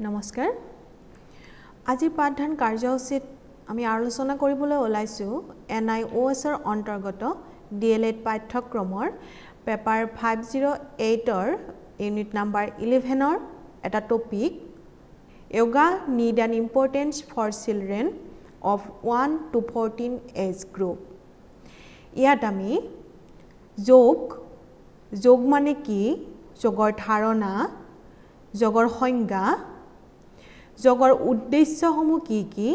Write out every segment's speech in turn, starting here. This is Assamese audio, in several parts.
নমস্কাৰ আজি পাঠদান কাৰ্যসূচীত আমি আলোচনা কৰিবলৈ ওলাইছো NIOS ৰ অন্তৰ্গত DLED পাঠ্যক্ৰমৰ পেপাৰ 508 ৰ ইউনিট নাম্বাৰ 11 ৰ এটা topic Yoga need an importance for children of 1 to 14 age group ইয়াত আমি যোগ মানে কি যোগৰ ধাৰণা যোগৰ সংজ্ঞা যোগৰ উদ্দেশ্যসমূহ কি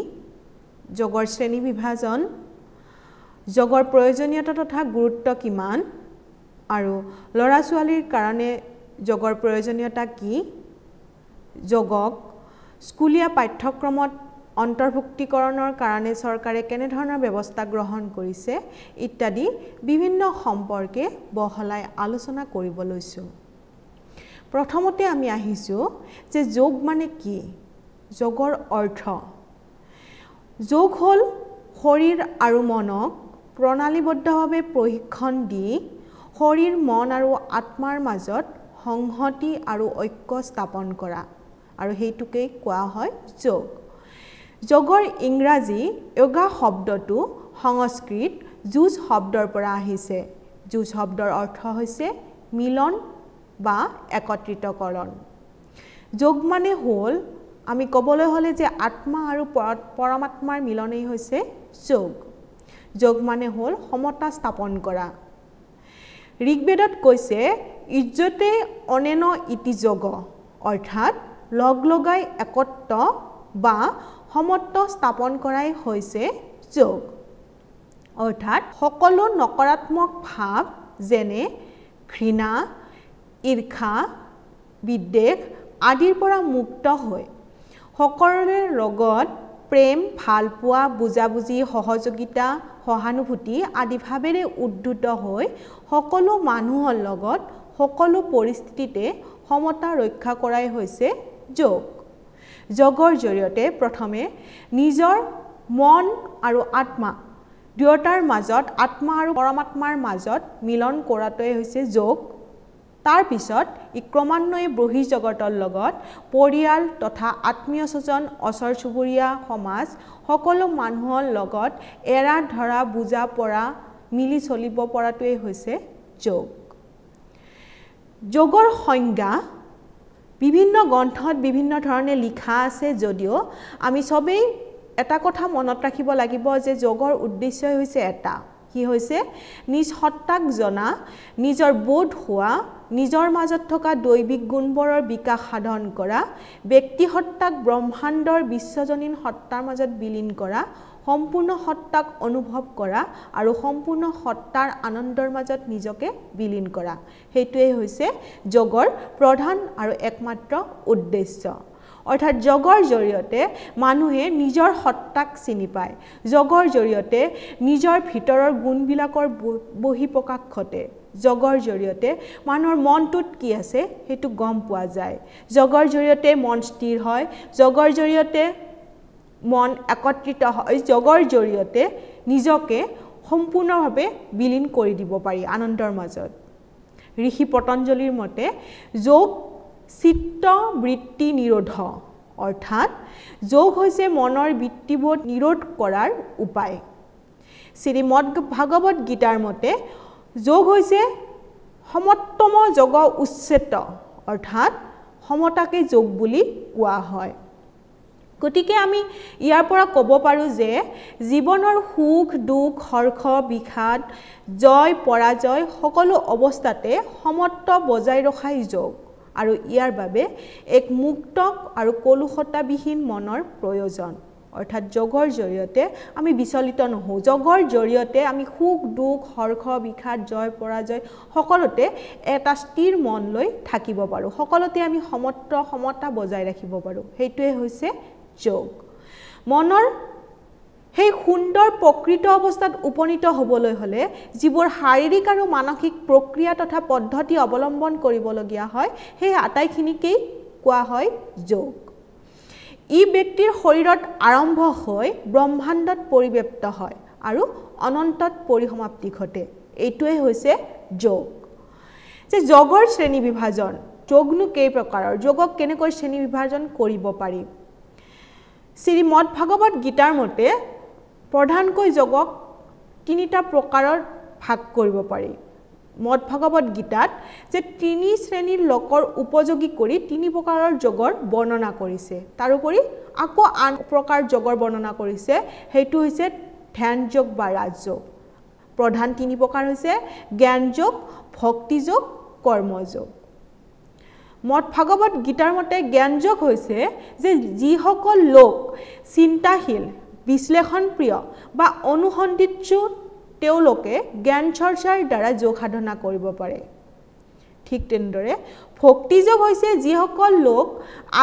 যোগৰ শ্ৰেণী বিভাজন যোগৰ প্ৰয়োজনীয়তা তথা গুৰুত্ব কিমান আৰু লৰা ছোৱালীৰ কাৰণে যোগৰ প্ৰয়োজনীয়তা কি যোগক স্কুলীয়া পাঠ্যক্ৰমত অন্তৰ্ভুক্তিকৰণৰ কাৰণে চৰকাৰে কেনে ধৰণৰ ব্যৱস্থা গ্ৰহণ কৰিছে ইত্যাদি বিভিন্ন সম্পৰ্কে বহলাই আলোচনা কৰিব লৈছো প্ৰথমতে আমি আহিছো যে যোগ মানে কি যোগৰ অৰ্থ যোগ হল শৰীৰ আৰু মনক প্ৰণালীবদ্ধভাৱে প্ৰশিক্ষণ দি শৰীৰ মন আৰু আত্মাৰ মাজত সংহতি আৰু ঐক্য স্থাপন কৰা আৰু হেতুকে কোৱা হয় যোগ যোগৰ ইংৰাজী যোগা শব্দটো সংস্কৃত যুজ শব্দৰ পৰা আহিছে যুজ শব্দৰ অৰ্থ হৈছে মিলন বা একত্ৰিতকৰণ যোগ মানে হল আমি কবলৈ হলে যে আত্মা আৰু পৰমাত্মাৰ মিলনেই হৈছে যোগ মানে হল সমতা স্থাপন কৰা ঋগবেদত কৈছে ইজ্জতে অনেন ইতি যোগ অৰ্থাৎ লগাই একত্ব বা সমত্ব স্থাপন কৰাই হৈছে যোগ অৰ্থাৎ সকলো নকাৰাত্মক ভাৱ যেনে ঘৃণা ঈৰ্ষা বিদ্বেষ আদিৰ পৰা মুক্ত হৈ সকলোৰে লগত প্ৰেম ভালপোৱা বুজাবুজি সহযোগিতা সহানুভূতি আদি ভাৱেৰে উদ্ভূত হৈ সকলো মানুহৰ লগত সকলো পৰিস্থিতিতে সমতা ৰক্ষা কৰাই হৈছে যোগৰ জৰিয়তে প্ৰথমে নিজৰ মন আৰু আত্মা দুয়োটাৰ মাজত আত্মা আৰু পৰমাত্মাৰ মাজত মিলন কৰাটোৱে হৈছে যোগ তাৰ পিছত ক্ৰমান্বয়ে বহিৰ্জগতৰ লগত পৰিয়াল তথা আত্মীয় স্বজন অচৰ চুবুৰীয়া সমাজ সকলো মানুহৰ লগত এৰা ধৰা বুজা পৰা মিলি চলিব পৰাটোৱে হৈছে যোগৰ সংজ্ঞা বিভিন্ন গ্ৰন্থত বিভিন্ন ধৰণে লিখা আছে যদিও আমি সবেই এটা কথা মনত ৰাখিব লাগিব যে যোগৰ উদ্দেশ্য হৈছে এটা কি হৈছে নিজ সত্তাক জনা নিজৰ বোধ হোৱা নিজৰ মাজত থকা দৈবিক গুণবোৰৰ বিকাশ সাধন কৰা ব্যক্তি সত্তাক ব্ৰহ্মাণ্ডৰ বিশ্বজনীন সত্তাৰ মাজত বিলীন কৰা সম্পূৰ্ণ সত্তাক অনুভৱ কৰা আৰু সম্পূৰ্ণ সত্তাৰ আনন্দৰ মাজত নিজকে বিলীন কৰা হেতুৱে হৈছে যোগৰ প্ৰধান আৰু একমাত্ৰ উদ্দেশ্য অৰ্থাৎ যোগৰ জৰিয়তে মানুহে নিজৰ সত্তাক চিনি পায় যোগৰ জৰিয়তে নিজৰ ভিতৰৰ গুণবিলাকৰ বহিঃপ্ৰকাশ ঘটে যোগৰ জৰিয়তে মানুহৰ মনটোত কি আছে হেতু গম পোৱা যায় যোগৰ জৰিয়তে মন স্থিৰ হয় যোগৰ জৰিয়তে মন একত্ৰিত হয় যোগৰ জৰিয়তে নিজকে সম্পূৰ্ণভাৱে বিলীন কৰি দিব পাৰি আনন্দৰ মাজত ঋষি পতঞ্জলিৰ মতে যোগ চিত্ত বৃত্তি নিৰোধ অৰ্থাৎ যোগ হৈছে মনৰ বৃত্তিবোধ নিৰোধ কৰাৰ উপায় শ্ৰীমদ ভাগৱত গীতাৰ মতে যোগ হৈছে সমত্তম যোগ উচ্চেত অৰ্থাৎ সমতাকে যোগ বুলি কোৱা হয় গতিকে আমি ইয়াৰ পৰা ক'ব পাৰো যে জীৱনৰ সুখ দুখ হৰ্ষ বিষাদ জয় পৰাজয় সকলো অৱস্থাতে সমত্ব বজাই ৰখাই যোগ আৰু ইয়াৰ বাবে এক মুক্ত আৰু কলুষতাবিহীন মনৰ প্ৰয়োজন অৰ্থাৎ যোগৰ জৰিয়তে আমি বিচলিত নহওঁ যোগৰ জৰিয়তে আমি সুখ দুখ হৰ্ষ বিষাদ জয় পৰাজয় সকলোতে এটা স্থিৰ মন লৈ থাকিব পাৰো সকলোতে আমি সমতা বজাই ৰাখিব পাৰো হেতুৱে হৈছে যোগ মনৰ সেই সুন্দৰ প্ৰকৃত অৱস্থাত উপনীত হ'বলৈ হলে যিবোৰ শাৰীৰিক আৰু মানসিক প্ৰক্ৰিয়া তথা পদ্ধতি অৱলম্বন কৰিবলগীয়া হয় সেই আটাইখিনিকেই কোৱা হয় যোগ ই ব্যক্তিৰ শৰীৰত আৰম্ভ হৈ ব্ৰহ্মাণ্ডত পৰিব্যাপ্ত হয় আৰু অনন্তত পৰিসমাপ্তি ঘটে এইটোৱে হৈছে যোগ যে যোগৰ শ্ৰেণী বিভাজন যোগনো কেই প্ৰকাৰৰ যোগক কেনেকৈ শ্ৰেণী বিভাজন কৰিব পাৰি শ্ৰীমদ ভাগৱত গীতাৰ মতে প্ৰধানকৈ যোগক তিনিটা প্ৰকাৰৰ ভাগ কৰিব পাৰি মদ ভাগৱত গীতাত যে তিনি শ্ৰেণীৰ লোকৰ উপযোগী কৰি তিনি প্ৰকাৰৰ যোগৰ বৰ্ণনা কৰিছে তাৰোপৰি আকৌ আন প্ৰকাৰ যোগৰ বৰ্ণনা কৰিছে হেতু হৈছে ধ্যান যোগ বা ৰাজযোগ প্ৰধান তিনি প্ৰকাৰ হৈছে জ্ঞান যোগ ভক্তি যোগ কৰ্ম যোগ মদ ভাগৱত গীতাৰ মতে জ্ঞান যোগ হৈছে যে যিসকল লোক চিন্তাশীল বিশ্লেষণ প্ৰিয় বা অনুসন্ধিৎসু তেওঁলোকে জ্ঞান চৰ্চাৰ দ্বাৰা যোগ সাধনা কৰিব পাৰে ঠিক তেনেদৰে ভক্তি যোগ হৈছে যিসকল লোক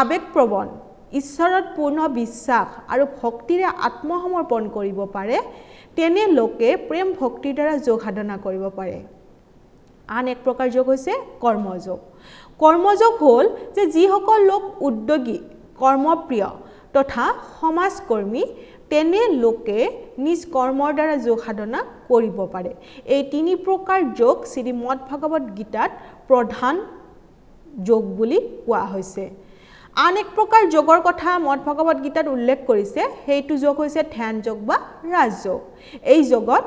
আবেগপ্ৰৱণ ঈশ্বৰৰ পূৰ্ণ বিশ্বাস আৰু ভক্তিৰে আত্মসমৰ্পণ কৰিব পাৰে তেনে লোকে প্ৰেম ভক্তিৰ দ্বাৰা যোগ সাধনা কৰিব পাৰে আন এক প্ৰকাৰ যোগ হৈছে কৰ্মযোগ কৰ্মযোগ হ'ল যে যিসকল লোক উদ্যোগী কৰ্মপ্ৰিয় তথা সমাজকৰ্মী তেনে লোকে নিজ কৰ্মৰ দ্বাৰা যোগ সাধনা কৰিব পাৰে এই তিনি প্ৰকাৰ যোগ শ্ৰীমদ ভাগৱত গীতাত প্ৰধান যোগ বুলি কোৱা হৈছে আন এক প্ৰকাৰ যোগৰ কথা মদ ভাগৱত গীতাত উল্লেখ কৰিছে সেইটো যোগ হৈছে ধ্যান যোগ বা ৰাজযোগ এই যোগত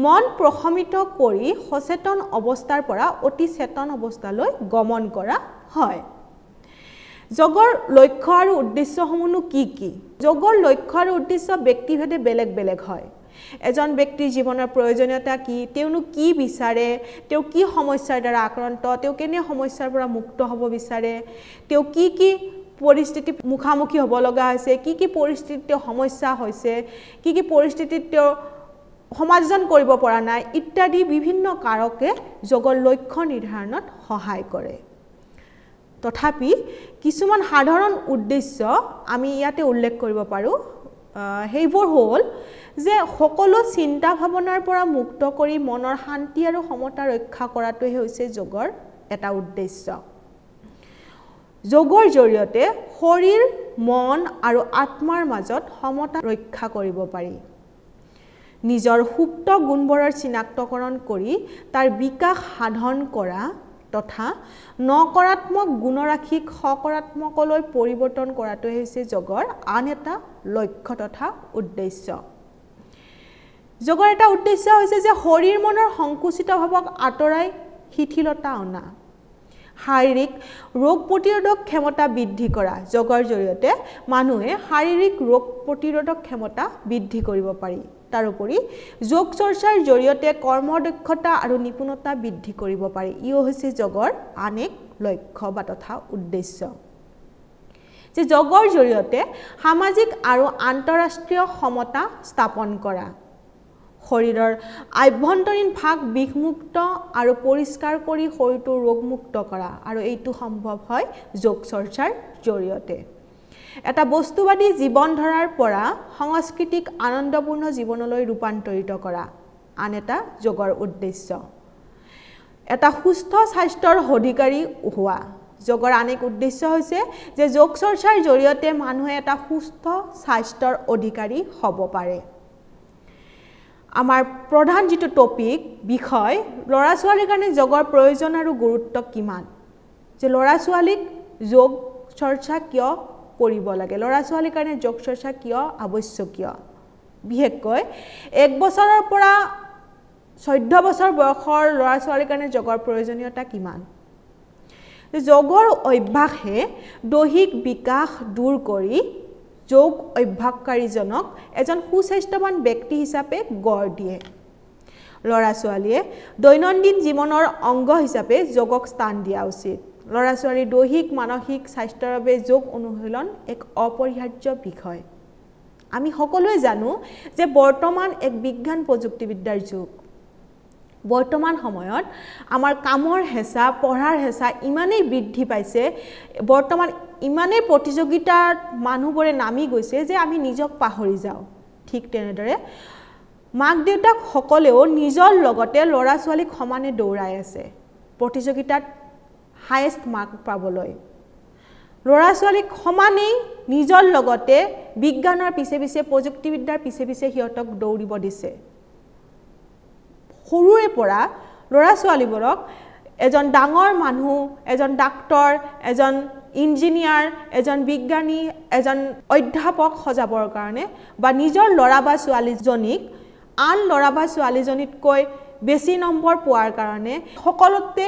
মন প্ৰশমিত কৰি সচেতন অৱস্থাৰ পৰা অতি চেতন অৱস্থালৈ গমন কৰা হয় যোগৰ লক্ষ্য আৰু উদ্দেশ্যসমূহনো কি কি যোগৰ লক্ষ্য আৰু উদ্দেশ্য ব্যক্তিভেদে বেলেগ বেলেগ হয় এজন ব্যক্তিৰ জীৱনৰ প্ৰয়োজনীয়তা কি তেওঁনো কি বিচাৰে তেওঁ কি সমস্যাৰ দ্বাৰা আক্ৰান্ত তেওঁ কেনে সমস্যাৰ পৰা মুক্ত হ'ব বিচাৰে তেওঁ কি পৰিস্থিতি মুখামুখি হ'ব লগা হৈছে কি পৰিস্থিতিত সমস্যা হৈছে কি পৰিস্থিতিত তেওঁ সমাধান কৰিব পৰা নাই ইত্যাদি বিভিন্ন কাৰকে যোগৰ লক্ষ্য নিৰ্ধাৰণত সহায় কৰে তথাপি কিছুমান সাধাৰণ উদ্দেশ্য আমি ইয়াতে উল্লেখ কৰিব পাৰো হেইবোৰ হ'ল যে সকলো চিন্তা ভাৱনাৰ পৰা মুক্ত কৰি মনৰ শান্তি আৰু সমতা ৰক্ষা কৰাটোই হৈছে যোগৰ এটা উদ্দেশ্য যোগৰ জৰিয়তে শৰীৰ মন আৰু আত্মাৰ মাজত সমতা ৰক্ষা কৰিব পাৰি নিজৰ সুপ্ত গুণবোৰৰ চিনাক্তকৰণ কৰি তাৰ বিকাশ সাধন কৰা তথা নকাৰাত্মক গুণৰাশিক সকাৰাত্মকলৈ পৰিৱৰ্তন কৰাটো হৈছে যোগৰ আন এটা লক্ষ্য তথা উদ্দেশ্য যোগৰ এটা উদ্দেশ্য হৈছে যে শৰীৰ মনৰ সংকুচিত ভাৱক আঁতৰাই শিথিলতা অনা শাৰীৰিক ৰোগ প্ৰতিৰোধক ক্ষমতা বৃদ্ধি কৰা যোগৰ জৰিয়তে মানুহে শাৰীৰিক ৰোগ প্ৰতিৰোধক ক্ষমতা বৃদ্ধি কৰিব পাৰি তাৰোপৰি যোগ চৰ্চাৰ জৰিয়তে কৰ্মদক্ষতা আৰু নিপুণতা বৃদ্ধি কৰিব পাৰি ইও হৈছে যোগৰ আন এক লক্ষ্য বা তথা উদ্দেশ্য যে যোগৰ জৰিয়তে সামাজিক আৰু আন্তঃৰাষ্ট্ৰীয় সমতা স্থাপন কৰা শৰীৰৰ আভ্যন্তৰীণ ভাগ বিষমুক্ত আৰু পৰিষ্কাৰ কৰি শৰীৰটো ৰোগমুক্ত কৰা আৰু এইটো সম্ভৱ হয় যোগ চৰ্চাৰ জৰিয়তে এটা বস্তুবাদী জীৱন ধাৰাৰ পৰা সাংস্কৃতিক আনন্দপূৰ্ণ জীৱনলৈ ৰূপান্তৰিত কৰা আন এটা যোগৰ উদ্দেশ্য এটা সুস্থ স্বাস্থ্যৰ অধিকাৰী হোৱা যোগৰ আন এক উদ্দেশ্য হৈছে যে যোগ চৰ্চাৰ জৰিয়তে মানুহে এটা সুস্থ স্বাস্থ্যৰ অধিকাৰী হ'ব পাৰে আমাৰ প্ৰধান যেটো টপিক বিষয় লৰা ছোৱালীৰ কাৰণে যোগৰ প্ৰয়োজন আৰু গুৰুত্ব কিমান যে লৰা ছোৱালীক যোগ চৰ্চা কিয় কৰিব লাগে লৰা ছোৱালীৰ কাৰণে যোগ চৰ্চা কিয় আৱশ্যকীয় বিশেষকৈ 1 বছৰৰ পৰা 14 বছৰ বয়সৰ লৰা ছোৱালীৰ কাৰণে যোগৰ প্ৰয়োজনীয়তা কিমান যোগৰ অভ্যাসে দৈহিক বিকাশ দূৰ কৰি যোগ অভ্যাসকাৰীজনক এজন সুস্বাস্থ্যৱান ব্যক্তি হিচাপে গঢ় দিয়ে লৰা ছোৱালীয়ে দৈনন্দিন জীৱনৰ অংগ হিচাপে যোগক স্থান দিয়া উচিত লৰা ছোৱালীৰ দৈহিক মানসিক স্বাস্থ্যৰ বাবে যোগ অনুশীলন এক অপৰিহাৰ্য বিষয় আমি সকলোৱে জানো যে বৰ্তমান এক বিজ্ঞান প্ৰযুক্তিবিদ্যাৰ যুগ বৰ্তমান সময়ত আমাৰ কামৰ হেঁচা পঢ়াৰ হেঁচা ইমানেই বৃদ্ধি পাইছে বৰ্তমান ইমানেই প্ৰতিযোগিতাত মানুহবোৰে নামি গৈছে যে আমি নিজক পাহৰি যাওঁ ঠিক তেনেদৰে মাক দেউতাক সকলেও নিজৰ লগতে ল'ৰা ছোৱালীক সমানে দৌৰাই আছে প্ৰতিযোগিতাত হাইয়েষ্ট মাৰ্ক পাবলৈ ল'ৰা ছোৱালীক সমানেই নিজৰ লগতে বিজ্ঞানৰ পিছে পিছে প্ৰযুক্তিবিদ্যাৰ পিছে পিছে হিয়তক দৌৰিব দিছে সৰুৰে পৰা ল'ৰা ছোৱালীবোৰক এজন ডাঙৰ মানুহ, এজন ডাক্তৰ, এজন ইঞ্জিনিয়াৰ, এজন বিজ্ঞানী, এজন অধ্যাপক সজাবৰ কাৰণে বা নিজৰ ল'ৰা বা ছোৱালীজনীক আন ল'ৰা বা ছোৱালীজনীতকৈ বেছি নম্বৰ পোৱাৰ কাৰণে, সকলোতে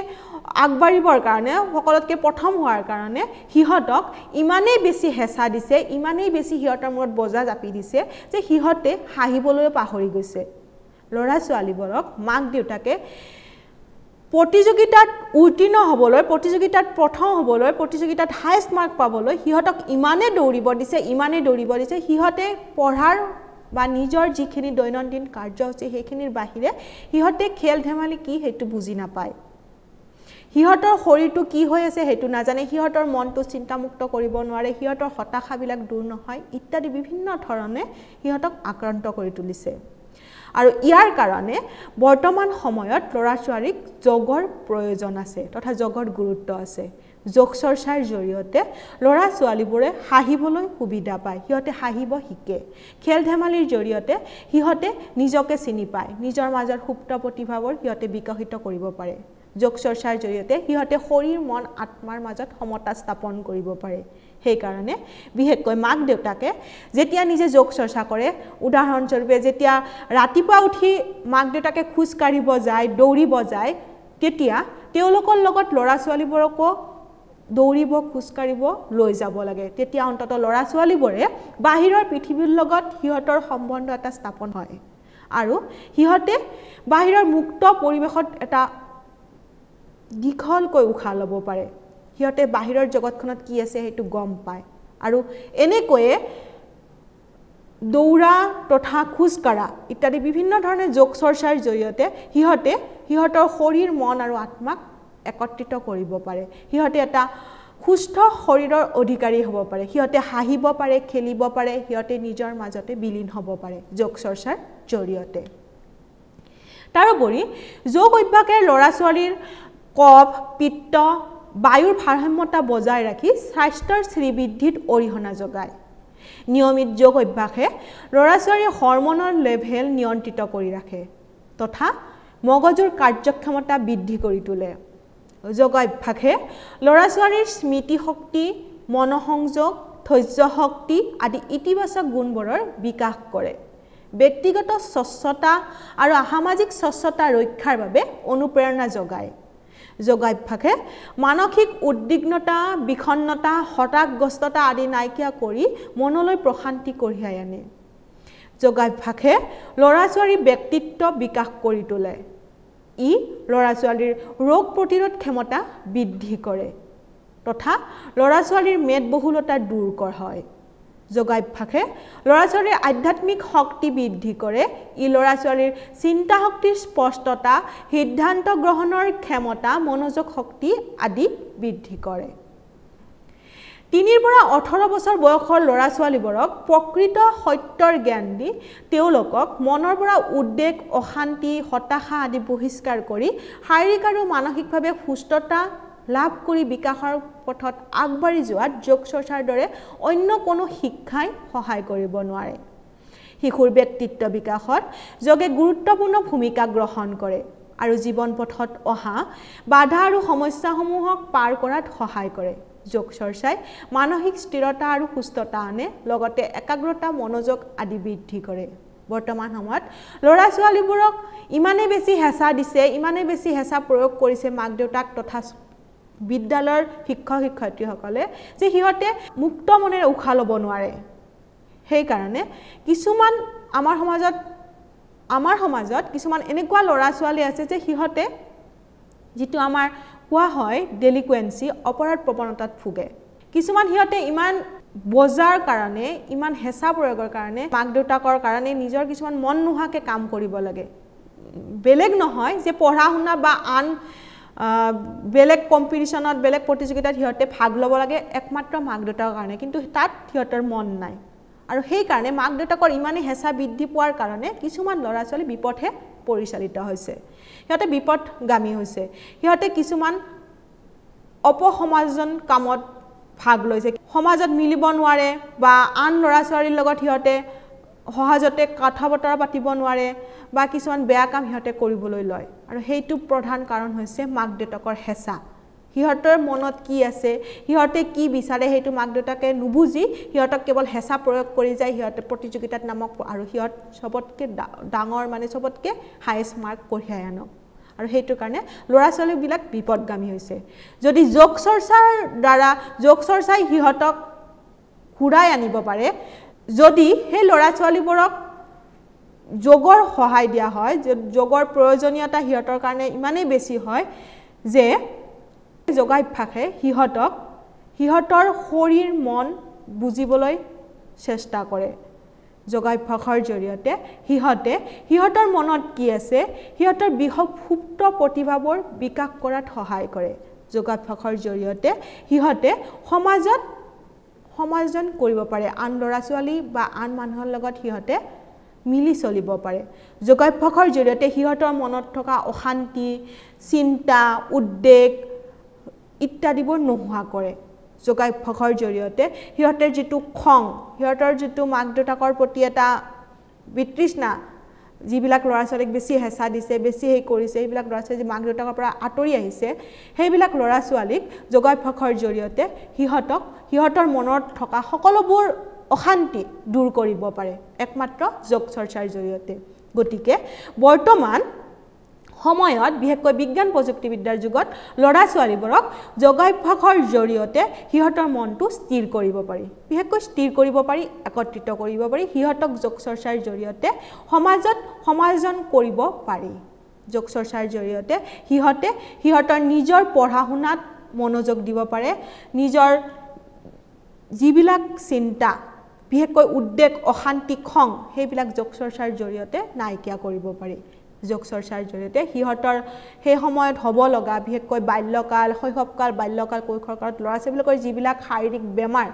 আগবাঢ়িবৰ কাৰণে, সকলোতকৈ প্ৰথম হোৱাৰ কাৰণে সিহঁতক ইমানেই বেছি হেঁচা দিছে, ইমানেই বেছি সিহঁতৰ মূৰত বজা জাপি দিছে যে সিহঁতে হাঁহিবলৈ পাহৰি গৈছে। ল'ৰা ছোৱালীবোৰক মাক দেউতাকে প্ৰতিযোগিতাত উত্তীৰ্ণ হ'বলৈ, প্ৰতিযোগিতাত প্ৰথম হ'বলৈ, প্ৰতিযোগিতাত হায়েষ্ট মাৰ্ক পাবলৈ সিহঁতক ইমানেই দৌৰিব দিছে, সিহঁতে পঢ়াৰ বা নিজৰ যিখিনি দৈনন্দিন কাৰ্যসূচী সেইখিনিৰ বাহিৰে সিহঁতে খেল ধেমালি কি সেইটো বুজি নাপায়। সিহঁতৰ শৰীৰটো কি হৈ আছে সেইটো নাজানে, সিহঁতৰ মনটো চিন্তামুক্ত কৰিব নোৱাৰে, সিহঁতৰ হতাশাবিলাক দূৰ নহয় ইত্যাদি বিভিন্ন ধৰণে সিহঁতক আক্ৰান্ত কৰি তুলিছে। আৰু ইয়াৰ কাৰণে বৰ্তমান সময়ত ল'ৰা ছোৱালীক যোগৰ প্ৰয়োজন আছে তথা যোগৰ গুৰুত্ব আছে। যোগ চৰ্চাৰ জৰিয়তে ল'ৰা ছোৱালীবোৰে হাঁহিবলৈ সুবিধা পায়, সিহঁতে হাঁহিব শিকে। খেল ধেমালিৰ জৰিয়তে সিহঁতে নিজকে চিনি পায়, নিজৰ মাজৰ সুপ্ত প্ৰতিভাবোৰ সিহঁতে বিকশিত কৰিব পাৰে। যোগ চৰ্চাৰ জৰিয়তে সিহঁতে শৰীৰ মন আত্মাৰ মাজত সমতা স্থাপন কৰিব পাৰে। সেইকাৰণে বিশেষকৈ মাক দেউতাকে যেতিয়া নিজে যোগ চৰ্চা কৰে, উদাহৰণস্বৰূপে যেতিয়া ৰাতিপুৱা উঠি মাক দেউতাকে খোজ কাঢ়িব যায়, দৌৰিব যায়, তেতিয়া তেওঁলোকৰ লগত ল'ৰা ছোৱালীবোৰকো দৌৰিব খোজ কাঢ়িব লৈ যাব লাগে। তেতিয়া অন্তত ল'ৰা ছোৱালীবোৰে বাহিৰৰ পৃথিৱীৰ লগত সিহঁতৰ সম্বন্ধ এটা স্থাপন হয় আৰু সিহঁতে বাহিৰৰ মুক্ত পৰিৱেশত এটা দীঘলকৈ উশাহ ল'ব পাৰে। সিহঁতে বাহিৰৰ জগতখনত কি আছে সেইটো গম পায় আৰু এনেকৈয়ে দৌৰা তথা খোজ কাঢ়া ইত্যাদি বিভিন্ন ধৰণে যোগ চৰ্চাৰ জৰিয়তে সিহঁতে সিহঁতৰ শৰীৰ মন আৰু আত্মাক একত্ৰিত কৰিব পাৰে। সিহঁতে এটা সুস্থ শৰীৰৰ অধিকাৰী হ'ব পাৰে, সিহঁতে হাঁহিব পাৰে, খেলিব পাৰে, সিহঁতে নিজৰ মাজতে বিলীন হ'ব পাৰে যোগ চৰ্চাৰ জৰিয়তে। তাৰোপৰি যোগ অভ্যাসে ল'ৰা ছোৱালীৰ কফ, পিত্ত, বায়ুৰ ভাৰসাম্যতা বজাই ৰাখি স্বাস্থ্যৰ শ্ৰীবৃদ্ধিত অৰিহণা যোগায়। নিয়মিত যোগ অভ্যাসে ল'ৰা ছোৱালীৰ হৰমনৰ লেভেল নিয়ন্ত্ৰিত কৰি ৰাখে তথা মগজুৰ কাৰ্যক্ষমতা বৃদ্ধি কৰি তোলে। যোগাভ্যাসে ল'ৰা ছোৱালীৰ স্মৃতিশক্তি, মনোসংযোগ, ধৈৰ্য শক্তি আদি ইতিবাচক গুণবোৰৰ বিকাশ কৰে। ব্যক্তিগত স্বচ্ছতা আৰু সামাজিক স্বচ্ছতা ৰক্ষাৰ বাবে অনুপ্ৰেৰণা যোগায়। যোগাভ্যাসে মানসিক উদ্বিগ্নতা, বিষণ্ণতা, হতাশগ্ৰস্ততা আদি নাইকিয়া কৰি মনলৈ প্ৰশান্তি কঢ়িয়াই আনে। যোগাভ্যাসে ল'ৰা ছোৱালীৰ ব্যক্তিত্ব বিকাশ কৰি তোলে। ই ল'ৰা ছোৱালীৰ ৰোগ প্ৰতিৰোধ ক্ষমতা বৃদ্ধি কৰে তথা ল'ৰা ছোৱালীৰ মেদবহুলতা দূৰ হয়। যোগাভ্যাসে ল'ৰা ছোৱালীৰ আধ্যাত্মিক শক্তি বৃদ্ধি কৰে। ই ল'ৰা ছোৱালীৰ চিন্তা শক্তিৰ স্পষ্টতা, সিদ্ধান্ত গ্ৰহণৰ ক্ষমতা, মনোযোগ শক্তি আদি বৃদ্ধি কৰে। 3 পৰা 18 বছৰ বয়সৰ ল'ৰা ছোৱালীবোৰক প্ৰকৃত সত্যৰ জ্ঞান দি তেওঁলোকক মনৰ পৰা উদ্বেগ, অশান্তি, হতাশা আদি বহিষ্কাৰ কৰি শাৰীৰিক আৰু মানসিকভাৱে সুস্থতা লাভ কৰি বিকাশৰ পথত আগবাঢ়ি যোৱাত যোগ চৰ্চাৰ দৰে অন্য কোনো শিক্ষাই সহায় কৰিব নোৱাৰে। শিশুৰ ব্যক্তিত্ব বিকাশত যোগে গুৰুত্বপূৰ্ণ ভূমিকা গ্ৰহণ কৰে আৰু জীৱন পথত অহা বাধা আৰু সমস্যাসমূহক পাৰ কৰাত সহায় কৰে। যোগ চৰ্চাই মানসিক স্থিৰতা আৰু সুস্থতা আনে, লগতে একাগ্ৰতা, মনোযোগ আদি বৃদ্ধি কৰে। বৰ্তমান সময়ত ল'ৰা ছোৱালীবোৰক ইমানেই বেছি হেঁচা দিছে, ইমানেই বেছি হেঁচা প্ৰয়োগ কৰিছে মাক দেউতাক তথা বিদ্যালয়ৰ শিক্ষক শিক্ষয়িত্ৰীসকলে যে সিহঁতে মুক্ত মনেৰে উশাহ ল'ব নোৱাৰে। সেইকাৰণে কিছুমান আমাৰ সমাজত কিছুমান এনেকুৱা ল'ৰা ছোৱালী আছে যে সিহঁতে যিটো আমাৰ কোৱা হয় ডেলিকুৱেঞ্চি, অপৰাধ প্ৰৱণতাত ভুগে। কিছুমান সিহঁতে ইমান বজাৰ কাৰণে, ইমান হেঁচা প্ৰয়োগৰ কাৰণে মাক দেউতাকৰ কাৰণে নিজৰ কিছুমান মন নোহোৱাকৈ কাম কৰিব লাগে। বেলেগ নহয় যে পঢ়া শুনা বা আন বেলেগ কম্পিটিশ্যনত, বেলেগ প্ৰতিযোগিতাত সিহঁতে ভাগ ল'ব লাগে একমাত্ৰ মাক দেউতাকৰ কাৰণে, কিন্তু তাত সিহঁতৰ মন নাই। আৰু সেইকাৰণে মাক দেউতাকৰ ইমানেই হেঁচা বৃদ্ধি পোৱাৰ কাৰণে কিছুমান ল'ৰা ছোৱালী বিপথে পৰিচালিত হৈছে, সিহঁতে বিপথগামী হৈছে। সিহঁতে কিছুমান অপসমাজন কামত ভাগ লৈছে, সমাজত মিলিব নোৱাৰে বা আন ল'ৰা ছোৱালীৰ লগত সিহঁতে সহজতে কথা বতৰা পাতিব নোৱাৰে বা কিছুমান বেয়া কাম সিহঁতে কৰিবলৈ লয়। আৰু সেইটো প্ৰধান কাৰণ হৈছে মাক দেউতাকৰ হেঁচা সিহঁতৰ মনত কি আছে সিহঁতে কি বিচাৰে সেইটো মাক দেউতাকে নুবুজি সিহঁতক কেৱল হেঁচা প্ৰয়োগ কৰি যায় সিহঁতে প্ৰতিযোগিতাত নামক আৰু সিহঁত সবতকে ডাঙৰ মানে সবতকে হাইয়েষ্ট মাৰ্ক কঢ়িয়াই আনক আৰু সেইটো কাৰণে ল'ৰা ছোৱালীবিলাক বিপদগামী হৈছে যদি যোগ চৰ্চাৰ দ্বাৰা যোগ চৰ্চাই সিহঁতক ঘূৰাই আনিব পাৰে যদি সেই ল'ৰা ছোৱালীবোৰক যোগৰ সহায় দিয়া হয় যোগৰ প্ৰয়োজনীয়তা সিহঁতৰ কাৰণে ইমানেই বেছি হয় যে যোগাভ্যাসে সিহঁতৰ শৰীৰ মন বুজিবলৈ চেষ্টা কৰে যোগাভ্যাসৰ জৰিয়তে সিহঁতৰ মনত কি আছে সিহঁতৰ সুপ্ত প্ৰতিভাবোৰ বিকাশ কৰাত সহায় কৰে যোগাভ্যাসৰ জৰিয়তে সিহঁতে সমাজন কৰিব পাৰে আন ল'ৰা ছোৱালী বা আন মানুহৰ লগত সিহঁতে মিলি চলিব পাৰে যোগাভ্যাসৰ জৰিয়তে সিহঁতৰ মনত থকা অশান্তি চিন্তা উদ্বেগ ইত্যাদিবোৰ নোহোৱা কৰে যোগাভ্যাসৰ জৰিয়তে সিহঁতৰ যিটো খং সিহঁতৰ যিটো মাক দেউতাকৰ প্ৰতি এটা বিতৃষ্ণা যিবিলাক ল'ৰা ছোৱালীক বেছি হেঁচা দিছে বেছি হেই কৰিছে সেইবিলাক ল'ৰা ছোৱালী মাক দেউতাকৰ পৰা আঁতৰি আহিছে সেইবিলাক ল'ৰা ছোৱালীক যোগাভ্যাসৰ জৰিয়তে সিহঁতৰ মনত থকা সকলোবোৰ অশান্তি দূৰ কৰিব পাৰে একমাত্ৰ যোগ চৰ্চাৰ জৰিয়তে গতিকে বৰ্তমান সময়ত বিশেষকৈ বিজ্ঞান প্ৰযুক্তিবিদ্যাৰ যুগত ল'ৰা ছোৱালীবোৰক যোগাভ্যাসৰ জৰিয়তে সিহঁতৰ মনটো স্থিৰ কৰিব পাৰি বিশেষকৈ স্থিৰ কৰিব পাৰি একত্ৰিত কৰিব পাৰি সিহঁতক যোগ চৰ্চাৰ জৰিয়তে সমাজন কৰিব পাৰি যোগ চৰ্চাৰ জৰিয়তে সিহঁতৰ নিজৰ পঢ়া শুনাত মনোযোগ দিব পাৰে নিজৰ যিবিলাক চিন্তা বিশেষকৈ উদ্বেগ অশান্তি খং সেইবিলাক যোগ চৰ্চাৰ জৰিয়তে নাইকিয়া কৰিব পাৰি যোগ চৰ্চাৰ জৰিয়তে সিহঁতৰ সেই সময়ত হ'ব লগা বিশেষকৈ বাল্যকাল শৈশৱকাল বাল্যকাল কৈশোৰকালত ল'ৰা ছোৱালীবিলাকৰ যিবিলাক শাৰীৰিক বেমাৰ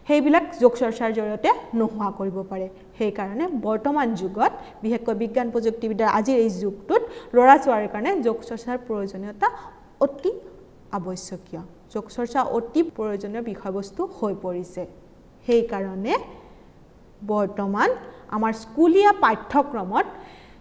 সেইবিলাক যোগ চৰ্চাৰ জৰিয়তে নোহোৱা কৰিব পাৰে সেইকাৰণে বৰ্তমান যুগত বিশেষকৈ বিজ্ঞান প্ৰযুক্তিবিদ্যাৰ আজিৰ এই যুগটোত ল'ৰা ছোৱালীৰ কাৰণে যোগ চৰ্চাৰ প্ৰয়োজনীয়তা অতি আৱশ্যকীয় যোগ চৰ্চা অতি প্ৰয়োজনীয় বিষয়বস্তু হৈ পৰিছে সেইকাৰণে বৰ্তমান আমাৰ স্কুলীয়া পাঠ্যক্ৰমত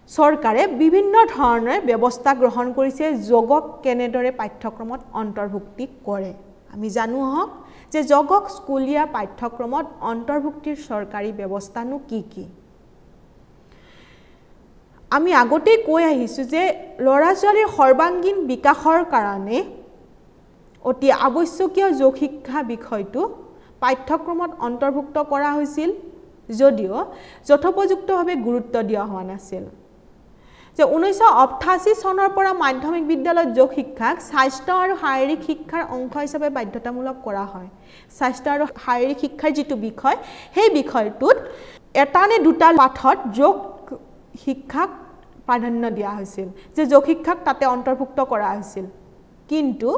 চৰকাৰে বিভিন্ন ধৰণৰ ব্যৱস্থা গ্ৰহণ কৰিছে যোগক কেনেদৰে পাঠ্যক্ৰমত অন্তৰ্ভুক্তি কৰে আমি জানো হওক যে যোগক স্কুলীয়া পাঠ্যক্ৰমত অন্তৰ্ভুক্তিৰ চৰকাৰী ব্যৱস্থানো কি আমি আগতেই কৈ আহিছোঁ যে ল'ৰা ছোৱালীৰ সৰ্বাংগীন বিকাশৰ কাৰণে অতি আৱশ্যকীয় যোগ শিক্ষা বিষয়টো পাঠ্যক্ৰমত অন্তৰ্ভুক্ত কৰা হৈছিল যদিও যথোপযুক্তভাৱে গুৰুত্ব দিয়া হোৱা নাছিল যে 1988 চনৰ পৰা মাধ্যমিক বিদ্যালয়ত যোগ শিক্ষাক স্বাস্থ্য আৰু শাৰীৰিক শিক্ষাৰ অংশ হিচাপে বাধ্যতামূলক কৰা হয় স্বাস্থ্য আৰু শাৰীৰিক শিক্ষাৰ যিটো বিষয় সেই বিষয়টোত এটা নে দুটা পাঠত যোগ শিক্ষাক প্ৰাধান্য দিয়া হৈছিল যে যোগ শিক্ষাক তাতে অন্তৰ্ভুক্ত কৰা হৈছিল কিন্তু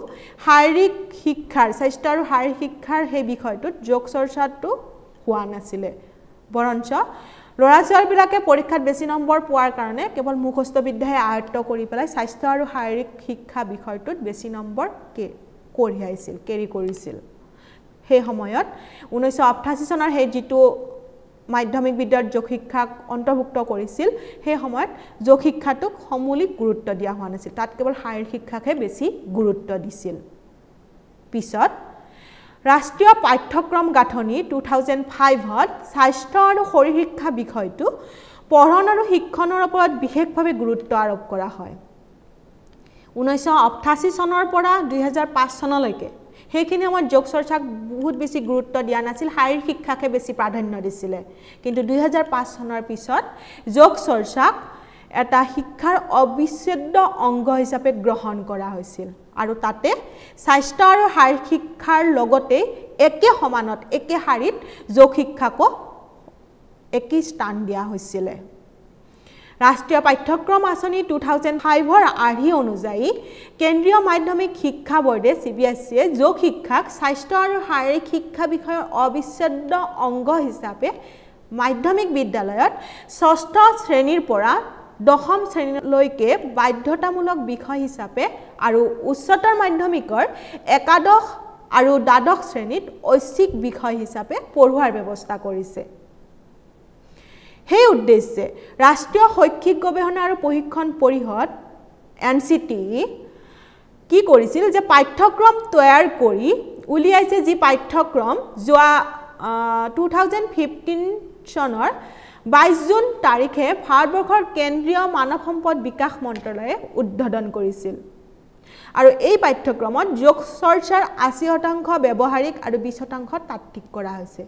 শাৰীৰিক শিক্ষাৰ স্বাস্থ্য আৰু শাৰীৰিক শিক্ষাৰ সেই বিষয়টোত যোগ চৰ্চাটো হোৱা নাছিল বৰঞ্চ ল'ৰা ছোৱালীবিলাকে পৰীক্ষাত বেছি নম্বৰ পোৱাৰ কাৰণে কেৱল মুখস্থ বিদ্যাহে আয়ত্ত কৰি পেলাই স্বাস্থ্য আৰু শাৰীৰিক শিক্ষা বিষয়টোত বেছি নম্বৰ কঢ়িয়াইছিল কেৰি কৰিছিল সেই সময়ত 1988 চনৰ সেই যিটো মাধ্যমিক বিদ্যালয়ত যোগ শিক্ষাক অন্তৰ্ভুক্ত কৰিছিল সেই সময়ত যোগ শিক্ষাটোক সমূলিক গুৰুত্ব দিয়া হোৱা নাছিল তাত কেৱল শাৰীৰিক শিক্ষাকহে বেছি গুৰুত্ব দিছিল পিছত ৰাষ্ট্ৰীয় পাঠ্যক্ৰম গাঁথনি 2005ত স্বাস্থ্য আৰু শৰীৰ শিক্ষা বিষয়টো পঢ়ন আৰু শিক্ষণৰ ওপৰত বিশেষভাৱে গুৰুত্ব আৰোপ কৰা হয় 1988 চনৰ পৰা 2005 চনলৈকে সেইখিনি সময়ত যোগ চৰ্চাক বহুত বেছি গুৰুত্ব দিয়া নাছিল শাৰীৰিক শিক্ষাকে বেছি প্ৰাধান্য দিছিল কিন্তু 2005 চনৰ পিছত যোগ চৰ্চাক এটা শিক্ষাৰ অবিচ্ছেদ্য অংগ হিচাপে গ্ৰহণ কৰা হৈছিল আৰু তাতে স্বাস্থ্য আৰু শাৰীৰিক শিক্ষাৰ লগতে একে সমানত একে শাৰীত যোগ শিক্ষাকো একে স্থান দিয়া হৈছিল ৰাষ্ট্ৰীয় পাঠ্যক্ৰম আঁচনি 2005ৰ আৰ্হি অনুযায়ী কেন্দ্ৰীয় মাধ্যমিক শিক্ষা বোৰ্ডে CBSE যোগ শিক্ষাক স্বাস্থ্য আৰু শাৰীৰিক শিক্ষা বিষয়ৰ অবিচ্ছেদ্য অংগ হিচাপে মাধ্যমিক বিদ্যালয়ত 6ষ্ঠ শ্ৰেণীৰ পৰা 10ম শ্ৰেণীলৈকে বাধ্যতামূলক বিষয় হিচাপে আৰু উচ্চতৰ মাধ্যমিকৰ একাদশ আৰু দ্বাদশ শ্ৰেণীত ঐচ্ছিক বিষয় হিচাপে পঢ়ুৱাৰ ব্যৱস্থা কৰিছে সেই উদ্দেশ্যে ৰাষ্ট্ৰীয় শৈক্ষিক গৱেষণা আৰু প্ৰশিক্ষণ পৰিষদ NCT কি কৰিছিল যে পাঠ্যক্ৰম তৈয়াৰ কৰি উলিয়াইছে যি পাঠ্যক্ৰম যোৱা 2015 চনৰ 22 জুন তাৰিখে ভাৰতবৰ্ষৰ কেন্দ্ৰীয় মানৱ সম্পদ বিকাশ মন্ত্ৰালয়ে উদ্বোধন কৰিছিল আৰু এই পাঠ্যক্ৰমত যোগ চৰ্চাৰ 80% ব্যৱহাৰিক আৰু 20% তাত্ত্বিক কৰা হৈছে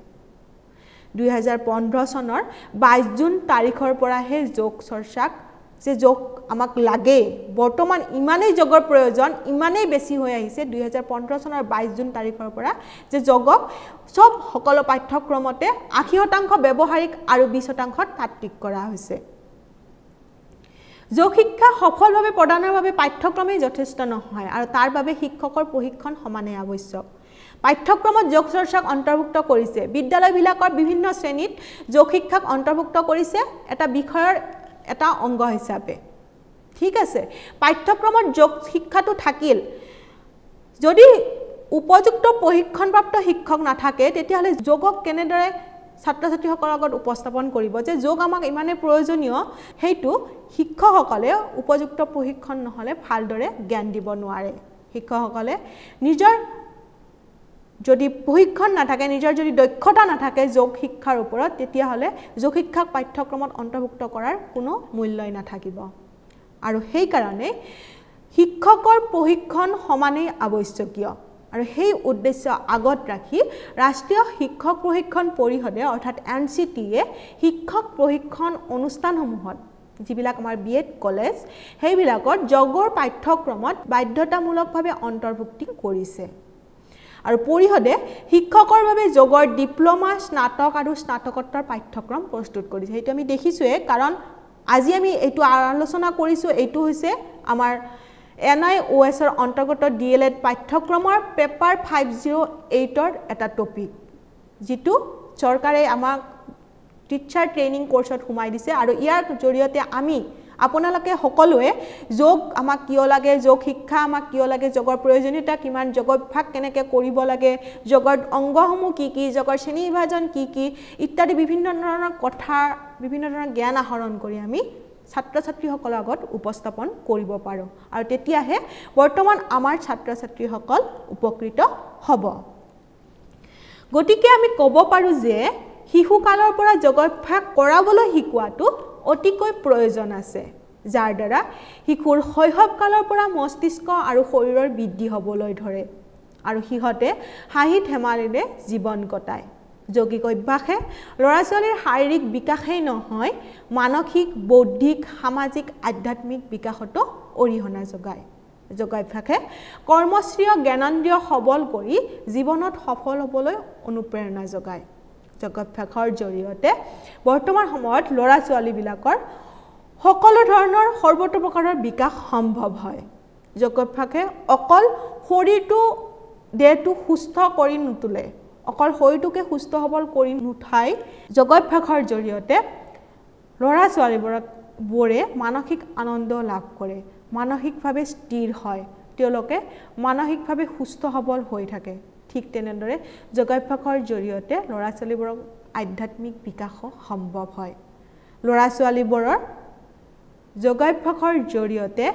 2015 চনৰ 22 জুন তাৰিখৰ পৰা হে যোগ চৰ্চাক যে যোগ আমাক লাগে বৰ্তমান ইমানেই যোগৰ প্ৰয়োজন ইমানেই বেছি হৈ আহিছে 2015 চনৰ 22 জুন তাৰিখৰ পৰা যে যোগক সব সকলো পাঠ্যক্ৰমতে 80% ব্যৱহাৰিক আৰু 20% তাত্ত্বিক কৰা হৈছে যোগ শিক্ষা সফলভাৱে প্ৰদানৰ বাবে পাঠ্যক্ৰমে যথেষ্ট নহয় আৰু তাৰ বাবে শিক্ষকৰ প্ৰশিক্ষণ সমানে আৱশ্যক পাঠ্যক্ৰমত যোগ চৰ্চাক অন্তৰ্ভুক্ত কৰিছে বিদ্যালয়বিলাকৰ বিভিন্ন শ্ৰেণীত যোগ শিক্ষাক অন্তৰ্ভুক্ত কৰিছে এটা বিষয়ৰ এটা অংগ হিচাপে ঠিক আছে পাঠ্যক্ৰমত যোগ শিক্ষাটো থাকিল যদি উপযুক্ত প্ৰশিক্ষণপ্ৰাপ্ত শিক্ষক নাথাকে তেতিয়াহলে যোগক কেনেদৰে ছাত্ৰ-ছাত্ৰীসকলৰ আগত উপস্থাপন কৰিব যে যোগ আমাক ইমানে প্ৰয়োজনীয় হেতু শিক্ষকসকলে উপযুক্ত প্ৰশিক্ষণ নহলে ভালদৰে জ্ঞান দিব নোৱাৰে শিক্ষকসকলে নিজৰ যদি প্ৰশিক্ষণ নাথাকে নিজৰ যদি দক্ষতা নাথাকে যোগ শিক্ষাৰ ওপৰত তেতিয়াহলে যোগ শিক্ষাক পাঠ্যক্ৰমত অন্তৰ্ভুক্ত কৰাৰ কোনো মূল্যই নাথাকিব আৰু সেই কাৰণে শিক্ষকৰ প্ৰশিক্ষণ সমানেই আৱশ্যকীয় আৰু সেই উদ্দেশ্য আগত ৰাখি ৰাষ্ট্ৰীয় শিক্ষক প্ৰশিক্ষণ পৰিষদে অৰ্থাৎ NCTয়ে শিক্ষক প্ৰশিক্ষণ অনুষ্ঠানসমূহত যিবিলাক আমাৰ বিএড কলেজ সেইবিলাকত যোগৰ পাঠ্যক্ৰমত বাধ্যতামূলকভাৱে অন্তৰ্ভুক্তি কৰিছে আৰু পৰিষদে শিক্ষকৰ বাবে যোগৰ ডিপ্লোমা স্নাতক আৰু স্নাতকোত্তৰ পাঠ্যক্ৰম প্ৰস্তুত কৰিছে সেইটো আমি দেখিছোৱে কাৰণ আজি আমি এইটো আলোচনা কৰিছো এইটো হৈছে আমাৰ NIOS ৰ অন্তৰ্গত DLED পাঠ্যক্ৰমৰ পেপাৰ 508 ৰ এটা টপিক যেটো চৰকাৰে আমাক টিচাৰ ট্ৰেইনিং কোৰ্সত সোমাই দিছে আৰু ইয়াৰ জৰিয়তে আমি আপোনালোকে সকলোৱে যোগ আমাক কিয় লাগে যোগ শিক্ষা আমাক কিয় লাগে যোগৰ প্ৰয়োজনীয়তা কিমান যোগাভ্যাস কেনেকৈ কৰিব লাগে যোগৰ অংগসমূহ কি কি যোগৰ শ্ৰেণী বিভাজন কি কি ইত্যাদি বিভিন্ন ধৰণৰ কথা বিভিন্ন ধৰণৰ জ্ঞান আহৰণ কৰি আমি ছাত্ৰ-ছাত্ৰীসকলৰ আগত উপস্থাপন কৰিব পাৰো আৰু তেতিয়াহে বৰ্তমান আমাৰ ছাত্ৰ-ছাত্ৰীসকল উপকৃত হ'ব গতিকে আমি ক'ব পাৰো যে শিশুকালৰ পৰা যোগাভ্যাস কৰাবলৈ শিকোৱাটো অতিকৈ প্ৰয়োজন আছে যাৰ দ্বাৰা শিশুৰ শৈশৱকালৰ পৰা মস্তিষ্ক আৰু শৰীৰৰ বৃদ্ধি হ'বলৈ ধৰে আৰু সিহঁতে হাঁহি ধেমালিৰে জীৱন কটায় যৌগিক অভ্যাসে ল'ৰা-ছোৱালীৰ শাৰীৰিক বিকাশেই নহয় মানসিক বৌদ্ধিক সামাজিক আধ্যাত্মিক বিকাশতো অৰিহণা যোগায় যোগাভ্যাসে কৰ্মশ্ৰীয় জ্ঞানেন্দ্ৰিয় সবল কৰি জীৱনত সফল হ'বলৈ অনুপ্ৰেৰণা যোগায় যোগাভ্যাসৰ জৰিয়তে বৰ্তমান সময়ত ল'ৰা-ছোৱালীবিলাকৰ সকলো ধৰণৰ সৰ্বত্ৰ প্ৰকাৰৰ বিকাশ সম্ভৱ হয় যোগাভ্যাসে অকল শৰীৰটো দেহটো সুস্থ কৰি নুতুলে অকল শৰীৰটোকে সুস্থ সবল কৰি নুঠাই যোগাভ্যাসৰ জৰিয়তে ল'ৰা-ছোৱালীবোৰে মানসিক আনন্দ লাভ কৰে মানসিকভাৱে স্থিৰ হয় তেওঁলোকে মানসিকভাৱে সুস্থ সবল হৈ থাকে ঠিক তেনেদৰে যোগাভ্যাসৰ জৰিয়তে ল'ৰা-ছোৱালীবোৰৰ আধ্যাত্মিক বিকাশ সম্ভৱ হয় ল'ৰা-ছোৱালীবোৰৰ যোগাভ্যাসৰ জৰিয়তে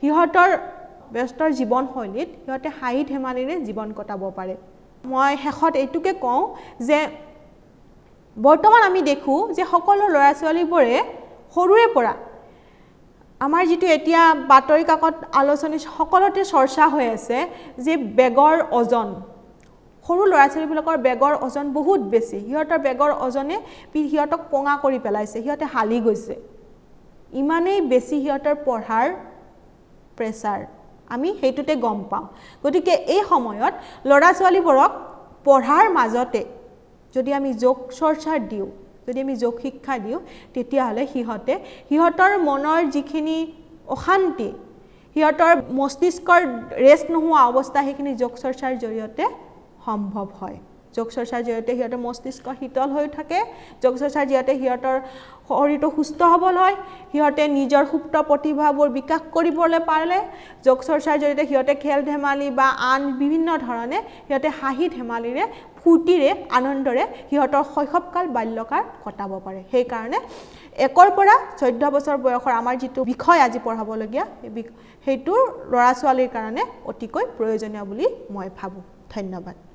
সিহঁতৰ ব্যস্ত জীৱনশৈলীত সিহঁতে হাঁহি ধেমালিৰে জীৱন কটাব পাৰে মই শেষত এইটোকে কওঁ যে বৰ্তমান আমি দেখো যে সকলো ল'ৰা-ছোৱালীবোৰে সৰুৰে পৰা আমাৰ যেটো এতিয়া বাতৰি কাকত আলোচনী সকলোতে চৰ্চা হৈ আছে যে বেগৰ ওজন সৰু ল'ৰা-ছোৱালীবিলাকৰ বেগৰ ওজন বহুত বেছি সিহঁতৰ বেগৰ ওজনে সিহঁতক পঙা কৰি পেলাইছে সিহঁতে হালি গৈছে ইমানেই বেছি সিহঁতৰ পঢ়াৰ প্ৰেছাৰ আমি হেইটোতে গম পাওঁ গতিকে এই সময়ত ল'ৰা-ছোৱালীবোৰক পঢ়াৰ মাজতে যদি আমি যোগ চৰ্চা দিও যদি আমি যোগ শিক্ষা দিও তেতিয়াহলে সিহঁতৰ মনৰ যিখিনি অশান্তি সিহঁতৰ মস্তিষ্কৰ ৰেষ্ট নোহোৱা অৱস্থা সেইখিনি যোগ চৰ্চাৰ জৰিয়তে সম্ভৱ হয় যোগ চৰ্চাৰ জৰিয়তে সিহঁতৰ মস্তিষ্ক শীতল হৈ থাকে যোগ চৰ্চাৰ জৰিয়তে সিহঁতৰ শৰীৰটো সুস্থ সবল হয় সিহঁতে নিজৰ সুপ্ত প্ৰতিভাবোৰ বিকাশ কৰিবলৈ পাৰে যোগ চৰ্চাৰ জৰিয়তে সিহঁতে খেল ধেমালি বা আন বিভিন্ন ধৰণে সিহঁতে হাঁহি ধেমালিৰে ফূৰ্তিৰে আনন্দৰে সিহঁতৰ শৈশৱকাল বাল্যকাল কটাব পাৰে সেই কাৰণে 1 পৰা 14 বছৰ বয়সৰ আমাৰ যিটো বিষয় আজি পঢ়াবলগীয়া সেইটো ল'ৰা ছোৱালীৰ কাৰণে অতিকৈ প্ৰয়োজনীয় বুলি মই ভাবো ধন্যবাদ